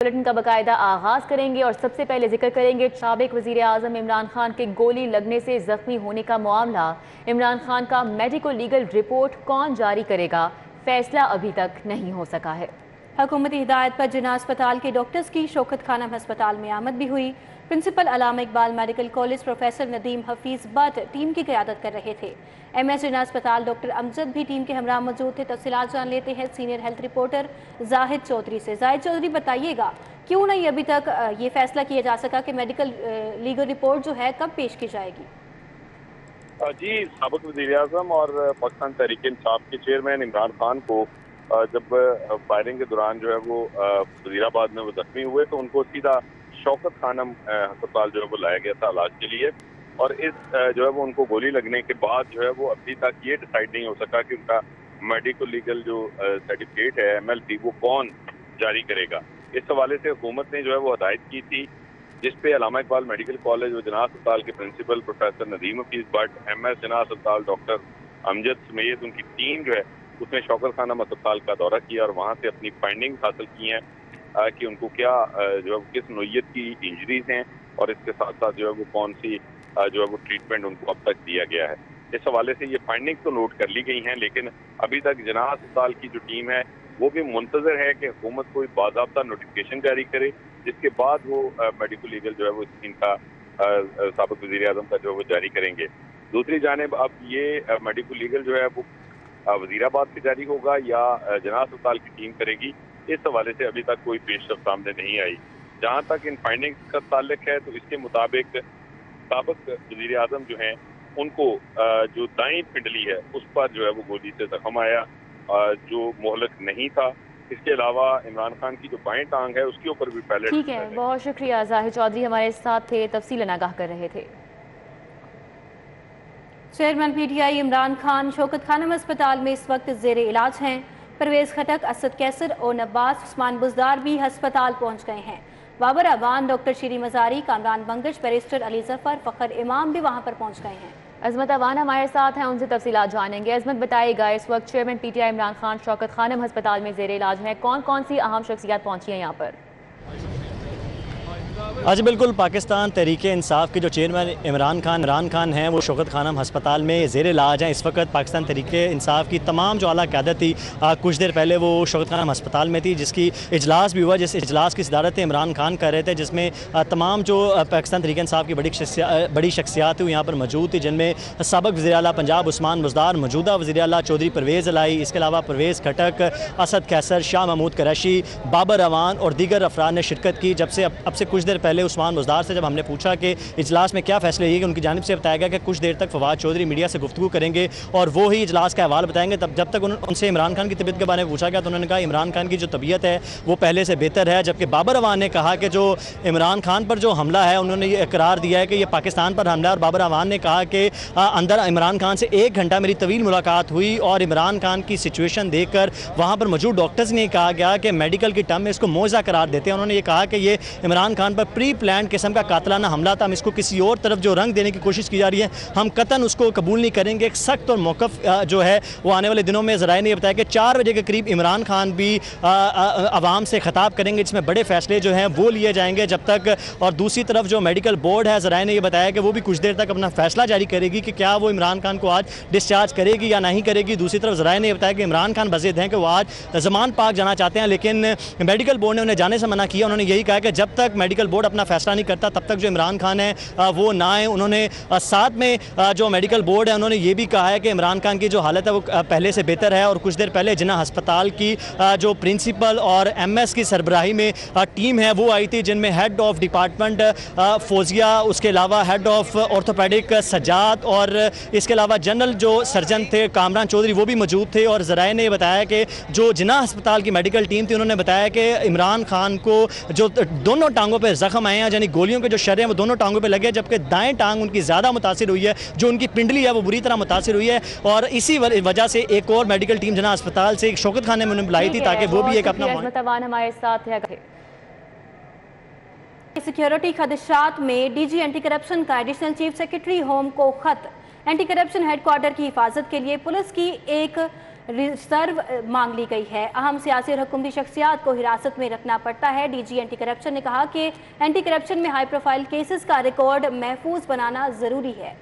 Bulletin का बाकायदा आगाज करेंगे और सबसे पहले जिक्र करेंगे साबिक वजीर आजम इमरान खान के गोली लगने से जख्मी होने का मामला। इमरान खान का मेडिकल लीगल रिपोर्ट कौन जारी करेगा, फैसला अभी तक नहीं हो सका है। हुकूमती हिदायत पर जिन्ना अस्पताल के डॉक्टर्स की शौकत खानम अस्पताल में आमद भी हुई। Principal Allama Iqbal medical college professor Nadeem Hafeez Butt team की क़यादत कर रहे थे। MS जिन्ना अस्पताल डॉक्टर अमजद भी टीम के हमरा मौजूद थे। तफसीलात जान लेते हैं senior health reporter Zahid Chaudhry से। जाहिद चौधरी, बताइएगा क्यों नहीं अभी तक ये फैसला किया जा सका कि मेडिकल लीगल रिपोर्ट जो है कब पेश की जाएगी? जी, साबिक वज़ीर आज़म और पाकिस्तान तहरीक इंसाफ के चेयरमैन इमरान खान को जब फायरिंग के दौरान जो है वो वज़ीराबाद में वो जख्मी हुए तो उनको सीधा शौकत खानम अस्पताल जो है वो लाया गया था इलाज के लिए। और इस जो है वो उनको गोली लगने के बाद जो है वो अभी तक ये डिसाइड नहीं हो सका कि उनका मेडिकल लीगल जो सर्टिफिकेट है MLC वो कौन जारी करेगा। इस हवाले से हुकूमत ने जो है वो हदायत की थी, जिसपे अल्लामा इकबाल मेडिकल कॉलेज व जिन्ना अस्पताल के principal professor Nadeem Hafeez Butt MS Jinnah अस्पताल डॉक्टर अमजद समेत उनकी टीम जो है उसने शौकत खानम अस्पताल का दौरा किया और वहाँ से अपनी फाइंडिंग्स हासिल की हैं कि उनको क्या जो है किस नोयत की इंजरीज हैं और इसके साथ साथ जो है वो कौन सी जो है वो ट्रीटमेंट उनको अब तक दिया गया है। इस हवाले से ये फाइंडिंग्स तो नोट कर ली गई हैं, लेकिन अभी तक जिन्ना अस्पताल की जो टीम है वो भी मुंतजर है कि हुकूमत कोई बाज़ाब्ता नोटिफिकेशन जारी करे, जिसके बाद वो मेडिकल लीगल जो है वो इनका साबिक वज़ीर आज़म का जो है वो जारी करेंगे। दूसरी जानिब अब ये मेडिकल लीगल जो है वो वज़ीराबाद से जारी होगा या जिन्ना अस्पताल की टीम करेगी, इस हवाले से अभी तक कोई पेशरफ सामने नहीं आई। जहाँ तक इन फाइंडिंग्स का ताल्लुक है तो इसके मुताबिक साबिक वज़ीर आज़म जो हैं उनको जो दाईं पिंडली है उस पर जो है वो गोली से जख्म आया जो मोहलक नहीं था। इसके अलावा इमरान खान की जो बाएं टांग है उसके ऊपर भी पैलेट। ठीक है, बहुत शुक्रिया। जाहिद चौधरी हमारे साथ थे, तफसीलन आगाह कर रहे थे। चेयरमैन PTI इमरान खान शौकत खानम अस्पताल में इस वक्त जेर इलाज हैं। परवेज खटक, असद कैसर और नब्बास उस्मान बुजदार भी अस्पताल पहुंच गए हैं। बाबर अवान, डॉक्टर शीरी मजारी, कामरान बंगश, बैरिस्टर अली जफर, फ़खर इमाम भी वहां पर पहुंच गए हैं। अजमत अवान हमारे साथ हैं, उनसे तफसीलात जानेंगे। अजमत, बताइएगा इस वक्त चेयरमैन PTI इमरान खान शौकत खानम अस्पताल में जेर इलाज हैं, कौन कौन सी अहम शख्सियात पहुंची हैं यहाँ पर? आज बिल्कुल पाकिस्तान तहरीक इंसाफ के जो चेयरमैन इमरान खान हैं वो शौकत खानम अस्पताल में ज़ेर इलाज हैं। इस वक्त पाकिस्तान तहरीक इंसाफ की तमाम जो आला क़यादत थी कुछ देर पहले वो शौकत खानम अस्पताल में थी, जिसकी इजलास भी हुआ, जिस इजलास की सदारत इमरान खान कर रहे थे, जिसमें तमाम जो पाकिस्तान तहरीक इंसाफ की बड़ी शख्सियात हुई यहाँ पर मौजूद थी, जिनमें साबिक वज़ीर आला पंजाब उस्मान बुजदार, मौजूदा वज़ीर आला चौधरी परवेज़ इलाही, इसके अलावा परवेज़ खटक, असद कैसर, शाह महमूद कुरैशी, बाबर अवान और दीगर अफराद ने शिरकत की। जब से अब से कुछ देर पहले उस्मान बुजदार से जब हमने पूछा कि इजलास में क्या फैसले लिए, उनकी जानिब से बताया गया कि कुछ देर तक फवाद चौधरी मीडिया से गुफ्तगू करेंगे और वो ही इजलास का अहवाल बताएंगे। तब जब तक उनसे इमरान खान की तबीयत के बारे में पूछा गया तो उन्होंने कहा इमरान खान की जो तबीयत है वो पहले से बेहतर है। जबकि बाबर अवान ने कहा कि जो इमरान खान पर जो हमला है उन्होंने ये इकरार दिया है कि ये पाकिस्तान पर हमला है। और बाबर अवान ने कहा कि अंदर इमरान खान से 1 घंटा मेरी तवील मुलाकात हुई और इमरान खान की सिचुएशन देखकर वहाँ पर मौजूद डॉक्टर्स ने कहा गया कि मेडिकल की टर्म में इसको मौजा करार देते हैं। उन्होंने ये कहा कि ये इमरान खान पर प्री प्लान किस्म का कातलाना हमला था, हम इसको किसी और तरफ जो रंग देने की कोशिश की जा रही है हम कतन उसको कबूल नहीं करेंगे। एक सख्त और मौक़िफ़ जो है वो आने वाले दिनों में ज़राए ने यह बताया कि 4 बजे के करीब इमरान खान भी आवाम से खिताब करेंगे, जिसमें बड़े फैसले जो हैं वो लिए जाएंगे जब तक। और दूसरी तरफ जो मेडिकल बोर्ड है, ज़राए ने यह बताया कि वो भी कुछ देर तक अपना फैसला जारी करेगी कि क्या वो इमरान खान को आज डिस्चार्ज करेगी या नहीं करेगी। दूसरी तरफ ज़राए ने यह बताया कि इमरान खान बज़िद हैं कि वो आज ज़मान पाक जाना चाहते हैं, लेकिन मेडिकल बोर्ड ने उन्हें जाने से मना किया। उन्होंने यही कहा कि जब तक मेडिकल बोर्ड अपना फैसला नहीं करता तब तक जो इमरान खान है वो ना आए। उन्होंने साथ में जो मेडिकल बोर्ड है उन्होंने ये भी कहा है कि इमरान खान की जो हालत है वो पहले से बेहतर है। और कुछ देर पहले जिन्ना अस्पताल की जो प्रिंसिपल और MS की सरबराही में टीम है वो आई थी, जिनमें हेड ऑफ डिपार्टमेंट फौजिया, उसके अलावा हेड ऑफ ऑर्थोपेडिक सज्जाद और इसके अलावा जनरल जो सर्जन थे कामरान चौधरी वो भी मौजूद थे। और ज़राए ने बताया कि जो जिन्ना अस्पताल की मेडिकल टीम थी उन्होंने बताया कि इमरान खान को जो दोनों टांगों पर जख्म आए हैं, यानी गोलियों के जो शर हैं वो दोनों टांगों पे लगे, जबकि दाएं टांग उनकी ज़्यादा मुतासिर हुई है, जो उनकी पिंडली है वो बुरी तरह मुतासिर हुई है। और इसी वजह से एक और मेडिकल टीम जिन्ना अस्पताल से शौकत खाने में बुलाई थी ताकि वो भी एक अपना हमारे साथ है। सिक्योरिटी खदशात में DG एंटी करप्शन का एडिशनल चीफ सेक्रेटरी होम को खत। एंटी करप्शन हेडक्वार्टर की हिफाजत के लिए पुलिस की एक रिजर्व मांग ली गई है। अहम सियासी और हुकूमती शख्सियात को हिरासत में रखना पड़ता है। डीजी एंटी करप्शन ने कहा कि एंटी करप्शन में हाई प्रोफाइल केसेस का रिकॉर्ड महफूज बनाना ज़रूरी है।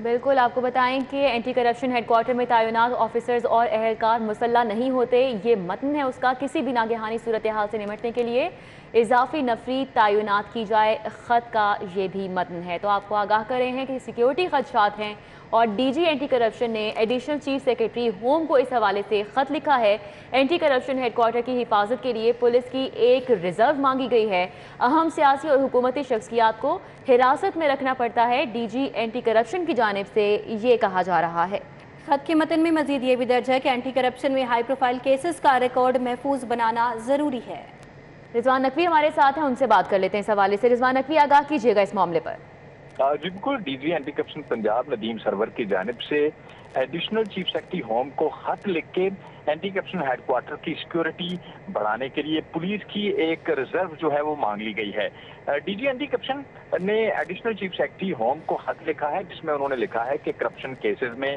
बिल्कुल, आपको बताएं कि एंटी करप्शन हेडक्वार्टर में तैनात ऑफिसर्स और अहलकार मुसल्ला नहीं होते। ये मतन है उसका। किसी भी नागहानी सूरत हाल से निपटने के लिए इजाफी नफरी तैनात की जाए, ख़त का ये भी मतन है। तो आपको आगाह कर रहे हैं कि सिक्योरिटी खदशात हैं और डीजी एंटी करप्शन ने एडिशनल चीफ सेक्रेटरी होम को इस हवाले से ख़त लिखा है। एंटी करप्शन हेडक्वार्टर की हिफाजत के लिए पुलिस की एक रिजर्व मांगी गई है। अहम सियासी और हुकूमती शख्सियात को हिरासत में रखना पड़ता है। डीजी एंटी करप्शन की जानिब से ये कहा जा रहा है। खत के मतन में मजीद ये भी दर्ज है कि एंटी करप्शन में हाई प्रोफाइल केसेस का रिकॉर्ड महफूज बनाना ज़रूरी है। रिजवान नकवी हमारे साथ हैं, उनसे बात कर लेते हैं इस हवाले से। रिजवान नकवी, आगाह कीजिएगा इस मामले पर। जी बिल्कुल, DG anti corruption Punjab Nadeem Sarwar की जानिब से एडिशनल चीफ सेक्रेटरी होम को खत लिख के एंटी करप्शन हेडक्वार्टर की सिक्योरिटी बढ़ाने के लिए पुलिस की एक रिजर्व जो है वो मांग ली गई है। डीजी एंटी करप्शन ने एडिशनल चीफ सेक्रेटरी होम को खत लिखा है, जिसमें उन्होंने लिखा है कि करप्शन केसेस में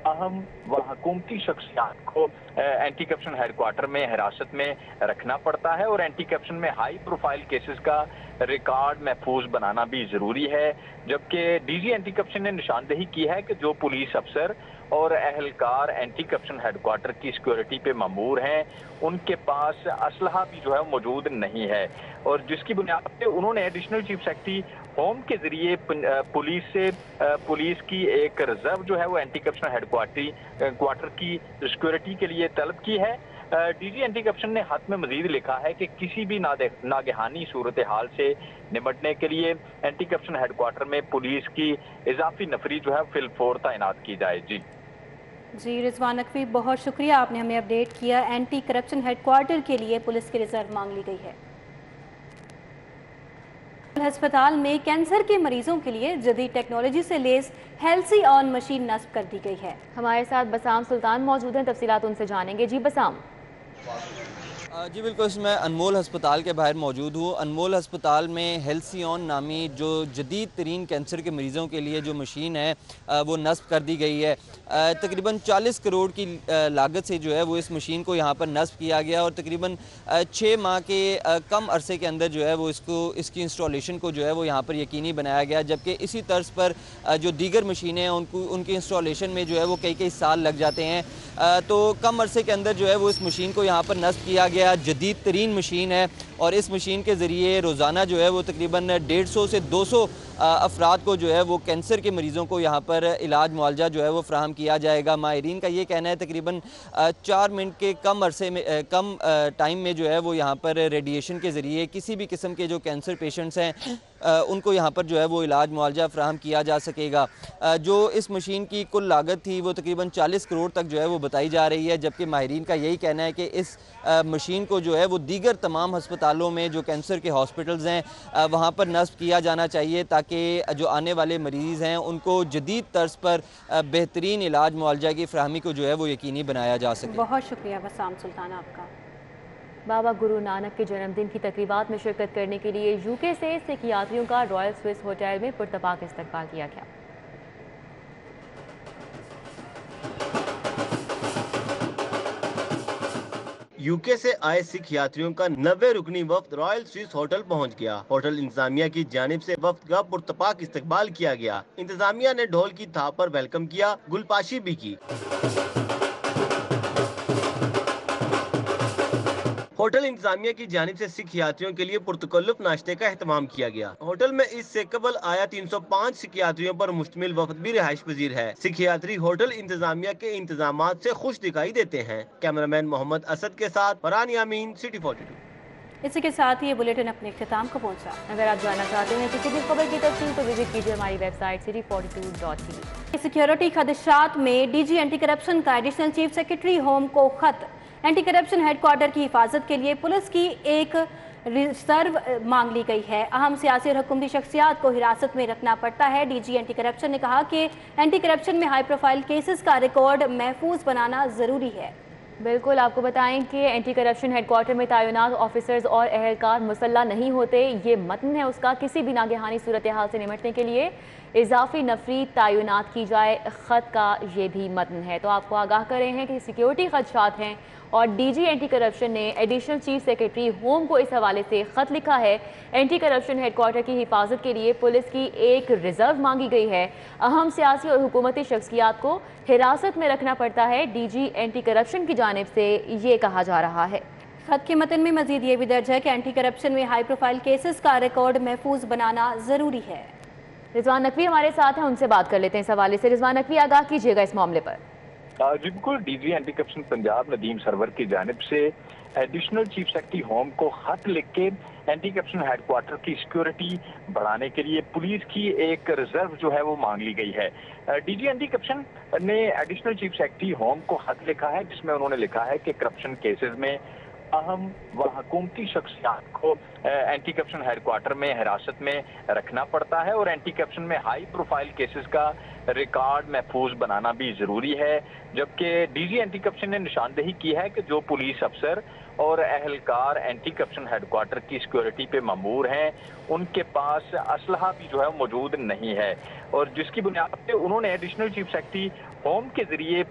अहम व हुकूमती शख्सियात को एंटी करप्शन हेडक्वार्टर में हिरासत में रखना पड़ता है और एंटी करप्शन में हाई प्रोफाइल केसेस का रिकॉर्ड महफूज बनाना भी जरूरी है। जबकि डीजी एंटी करप्शन ने निशानदेही की है कि जो पुलिस अफसर और अहलकार एंटी करप्शन हेडक्वार्टर की सिक्योरिटी पे मामूर हैं, उनके पास असलहा भी जो है मौजूद नहीं है और जिसकी बुनियाद पे उन्होंने एडिशनल चीफ सेक्रेटरी होम के जरिए पुलिस की एक रिजर्व जो है वो एंटी करप्शन हेडक्वार्टर की सिक्योरिटी के लिए तलब की है। डीजी एंटी करप्शन ने खत में मजीद लिखा है कि किसी भी नागहानी सूरत हाल से निपटने के लिए एंटी करप्शन हेडक्वार्टर में पुलिस की इजाफी नफरी जो है फिलफौर तैनात की जाए। जी रिजवान नकवी, बहुत शुक्रिया, आपने हमें अपडेट किया। एंटी करप्शन हेडक्वार्टर के लिए पुलिस की रिजर्व मांग ली गई है। अस्पताल में कैंसर के मरीजों के लिए जदीद टेक्नोलॉजी से लेस हेल्सी ऑन मशीन नस्ब कर दी गई है। हमारे साथ बसाम सुल्तान मौजूद हैं, तफसीलात उनसे जानेंगे। जी बसाम। जी बिल्कुल, इसमें अनमोल हस्पताल के बाहर मौजूद हूँ। अनमोल हस्पताल में हेल्सी ऑन नामी जो जदीद तरीन कैंसर के मरीज़ों के लिए जो मशीन है वो नस्ब कर दी गई है। तकरीबन 40 करोड़ की लागत से जो है वो इस मशीन को यहाँ पर नस्ब किया गया और तकरीबन 6 माह के कम अरसे के अंदर जो है वो इसकी इंस्टॉलेशन को जो है वो यहाँ पर यकीनी बनाया गया। जबकि इसी तर्ज पर जो दीगर मशीनें हैं उनकी इंस्टॉलेशन में जो है वो कई साल लग जाते हैं। तो कम अरसे के अंदर जो है वो इस मशीन को यहाँ पर नस्ब किया गया। जदीद तरीन मशीन है और इस मशीन के ज़रिए रोज़ाना जो है वो तकरीबन 150 से 200 अफराद को जो है वो कैंसर के मरीज़ों को यहाँ पर इलाज मुआवजा जो है वो फ्राहम किया जाएगा। माहिरीन का ये कहना है तकरीबन 4 मिनट के कम अरसे में कम टाइम में जो है वो यहाँ पर रेडिएशन के ज़रिए किसी भी किस्म के जो कैंसर पेशेंट्स हैं उनको यहाँ पर जो है वो इलाज मुआवजा फ्राहम किया जा सकेगा। जो इस मशीन की कुल लागत थी वो तकरीबन 40 करोड़ तक जो है वो बताई जा रही है। जबकि माहिरीन का यही कहना है कि इस मशीन को जो है वो दीगर तमाम अस्पतालों में जो कैंसर के हॉस्पिटल्स हैं वहाँ पर नस्ब किया जाना चाहिए ताकि जो आने वाले मरीज़ हैं उनको जदीद तर्ज पर बेहतरीन इलाज मुआवजा की फ्राहमी को जो है वो यकीनी बनाया जा सके। बहुत शुक्रिया बसाम सुल्तान आपका। बाबा गुरु नानक के जन्मदिन की तकरीबात में शिरकत करने के लिए यूके से सिख यात्रियों का रॉयल स्विस होटल में पुरतपाक इस्तकबाल किया गया। यूके से आए सिख यात्रियों का 90 रुकनी वफ्द रॉयल स्विस होटल पहुंच गया। होटल इंतजामिया की जानिब से वफ्द का पुरतपाक इस्तकबाल किया गया। इंतजामिया ने ढोल की थाप पर वेलकम किया, गुलपाशी भी की। होटल इंतजामिया की जानिब से सिख यात्रियों के लिए पुरतकल्लुफ नाश्ते का एहतमाम किया गया। होटल में इससे कबल आया 305 सिख यात्रियों पर मुश्तमिल वफद भी रिहाइश पजीर है। सिख यात्री होटल इंतजामिया के इंतजामात से खुश दिखाई देते हैं। कैमरामैन मोहम्मद असद के साथ फरहान यामीन, सिटी 42। इसी के साथ ही ये बुलेटिन अपने इख्तिताम को पहुंचा। अगर आप जानना चाहते हैं किसी भी खबर की तफसील तो विजिट कीजिए हमारी वेबसाइट city42.tv। सिक्योरिटी खदशात में डीजी एंटी करप्शन का एडिशनल चीफ सेक्रेटरी होम को खत। एंटी करप्शन हेडक्वार्टर की हिफाजत के लिए पुलिस की एक रिजर्व मांग ली गई है। अहम सियासी और हुकूमती शख्सियात को हिरासत में रखना पड़ता है। डीजी एंटी करप्शन ने कहा कि एंटी करप्शन में हाई प्रोफाइल केसेस का रिकॉर्ड महफूज बनाना जरूरी है। बिल्कुल, आपको बताएं कि एंटी करप्शन हेडक्वार्टर में तैनात ऑफिसर्स और अहलकार मुसल्ला नहीं होते। ये मतन है उसका। किसी भी नागहानी सूरत हाल से निपटने के लिए इजाफी नफरी तैनात की जाए, ख़त का ये भी मतन है। तो आपको आगाह कर रहे हैं कि सिक्योरिटी खदशात हैं और डीजी एंटी करप्शन ने एडिशनल चीफ सेक्रेटरी होम को इस हवाले से ख़त लिखा है। एंटी करप्शन हेडक्वार्टर की हिफाजत के लिए पुलिस की एक रिजर्व मांगी गई है। अहम सियासी और हुकूमती शख्सियात को हिरासत में रखना पड़ता है, डीजी एंटी करप्शन की जानिब से ये कहा जा रहा है। खत के मतन में मजीद ये भी दर्ज है कि एंटी करप्शन में हाई प्रोफाइल केसेस का रिकॉर्ड महफूज बनाना ज़रूरी है। रिजवान नकवी हमारे साथ हैं, उनसे बात कर लेते हैं इस हवाले से। रिजवान नकवी, आगाह कीजिएगा इस मामले पर। जी बिल्कुल, DG anti corruption Punjab Nadeem Sarwar की जानिब से एडिशनल चीफ सेक्रेटरी होम को खत लिख के एंटी करप्शन हेडक्वार्टर की सिक्योरिटी बढ़ाने के लिए पुलिस की एक रिजर्व जो है वो मांग ली गई है। डीजी एंटी करप्शन ने एडिशनल चीफ सेक्रेटरी होम को खत लिखा है, जिसमें उन्होंने लिखा है कि करप्शन केसेस में अहम व हुकूमती शख्सियात को एंटी करप्शन हेडक्वार्टर में हिरासत में रखना पड़ता है और एंटी करप्शन में हाई प्रोफाइल केसेस का रिकॉर्ड महफूज बनाना भी जरूरी है। जबकि डीजी एंटी करप्शन ने निशानदेही की है कि जो पुलिस अफसर और अहलकार एंटी करप्शन हेडक्वार्टर की सिक्योरिटी पे मामूर हैं, उनके पास असलहा भी जो है मौजूद नहीं है, और जिसकी बुनियाद पे उन्होंने एडिशनल चीफ सेक्रेटरी होम के जरिए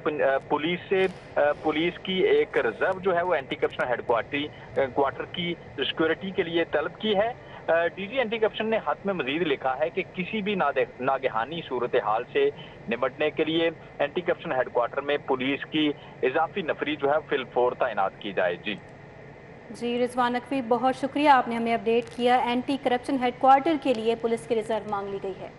पुलिस की एक रिजर्व जो है वो एंटी करप्शन हेडक्वार्टर की सिक्योरिटी के लिए तलब की है। डीजी एंटी करप्शन ने खत में मजीद लिखा है कि किसी भी नागहानी सूरत हाल से निपटने के लिए एंटी करप्शन हेडक्वार्टर में पुलिस की इजाफी नफरी जो है फिलफौर तैनात की जाए। जी रिजवान नकवी, बहुत शुक्रिया, आपने हमें अपडेट किया। एंटी करप्शन हेडक्वार्टर के लिए पुलिस की रिजर्व मांग ली गई है।